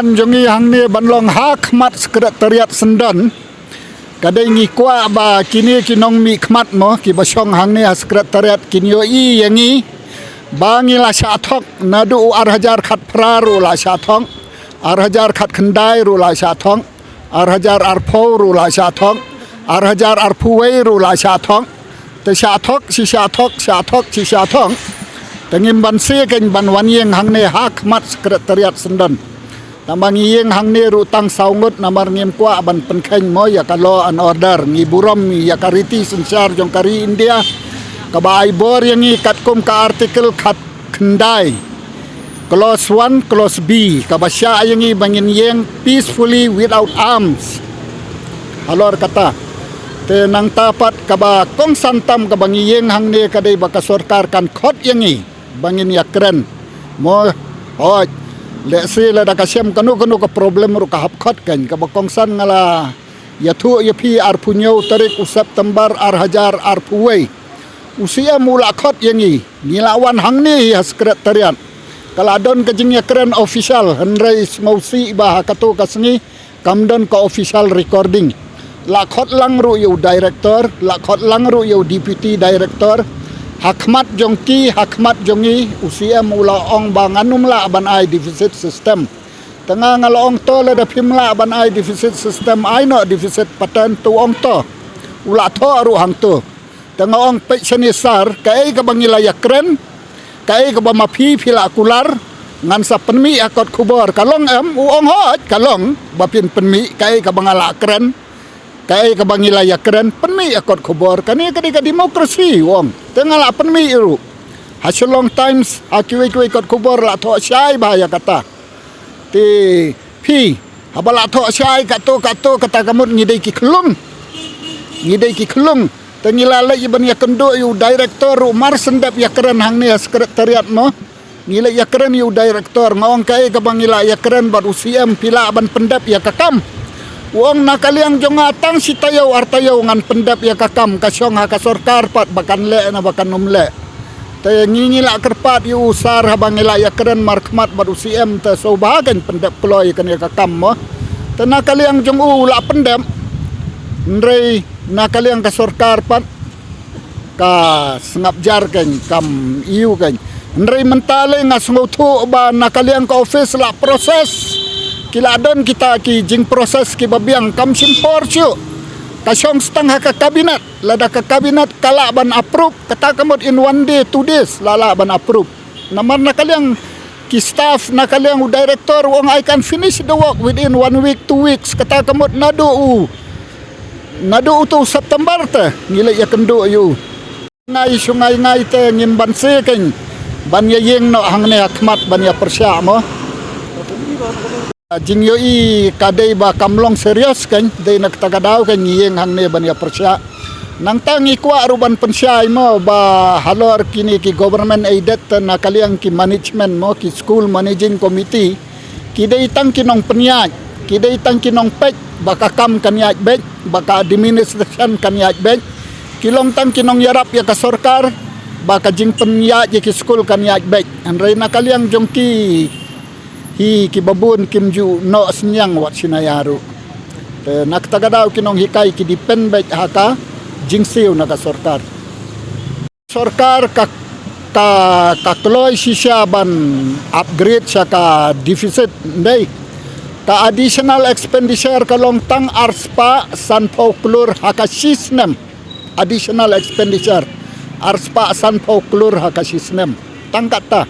wan jongi hang ni banlong hak mat sekretariat Sendan kadai ngi kwa ba kini kinong mi khmat mo ki basong hang ni sekretariat kinyo i yangi bangi la syathok nadu arhajar khat praru la syathok arhajar khat khandai ru la syathok arhajar arpho ru la syathok arhajar arpuwei ru la syathok te syathok si syathok syathok si syathok tengim ban se ken ban wan yeng hang ni hak mat sekretariat Sendan Namang iyeng hang ni rutang saungut namar ngim kwa ban penkeng mo ya ka law and order ngi buram ya kariti sensar jong kari India ka bai bor yang i katkum ka artikel khat khandai clause 1 clause B ka basya yang i bangin yeng peacefully without arms alor kata te nang tapat ka ba kong santam ka bangi yeng hang ni kadai ba ka sarkar kan khot yang i bangin ya kren mo oj lesi la da kasyam kanu ka problem ru ka hapkhat kan ka bakongsan ngala yathu yapi ar punyo tarik September ar hajar ar puwei usia mula khot yangi nilawan hang ni sekretariat kaladon ka jing keren official henry smausi bah kato kasngi kamdon ka official recording la khot lang ru yu director la khot lang ru yu deputy director hakmat jongki hakmat jongi usia mula ong banganum la ban ai deficit system tengah ngalong to le da phimla ban ai deficit system ai no deficit pattern tu ong to ula tho ru hang tu tengah ong pensionisar kai ka bangila yakren kai ka ba mapi phila kular ngan sa penmi akot kubor kalong u ong hot kalong bapin penmi kai ka bangala kren kai ka bangila yakren penmi akot kubor kani ka demokrasi wong tengah la penmi iru hasilong times akiwe ikot kubor la tho syai bahaya kata ti pi habala tho syai kato kata kamut ngidai ki kelung tengila la iban ya kendo yu director umar sendap yakren hang ni sekretariat mo ngila yakren yu director ngong kai ka bangila yakren bad UCM pila ban pendap ya kakam wong nakaliang jongatang si tayaw artayaw ngan pendap ya kakam kasyong ha kasorkar pat bakan le na bakan numle te ngingila kerpat yu usar habangila ya keren markmat bad UCM te sobagan pendap kloy kan ya kakam mo te nakaliang jong ula pendap ndrei nakaliang kasorkar pat ka sengap jar kan kam iu kan ndrei mentale ngasngo thu ba nakaliang ka office la proses kiladon kita ki jing proses ki babiang kam simpor chu kasyong setengah ka kabinet lada ka kabinet kala ban approve kata kamot in 1 day 2 days lala ban approve namar nakaliang ki staff nakaliang director wong I can finish the work within 1 week 2 weeks kata kamot nadu tu September te ngile ya kendo yu ngai sungai ngai te ngimban se ken ban ya yeng no hang ne akmat ban ya persya mo jing yo i kadai ba kamlong serius kan dei nak tagadau kan yeng hang ne ban ya persya nang tangi kwa ruban pensyai mo ba halor kini ki government aided na kaliang ki management mo ki school managing committee ki dei tang kinong penyaj ki dei tang kinong pek baka kam kan yaj bek baka administration kan yaj bek kilong tang kinong yarap ya ka sarkar baka jing penyaj ki school kan yaj bek anrei na kaliang jongki hi kibabun kimju no senyang wat sinayaru te nak tagadau kinong hikai ki dipen bet haka jingsiu na ka sarkar ka kloy sisya ban upgrade sa ka deficit ndai ka additional expenditure ka longtang arspa san folklore haka system additional expenditure arspa san folklore haka system tangkat ta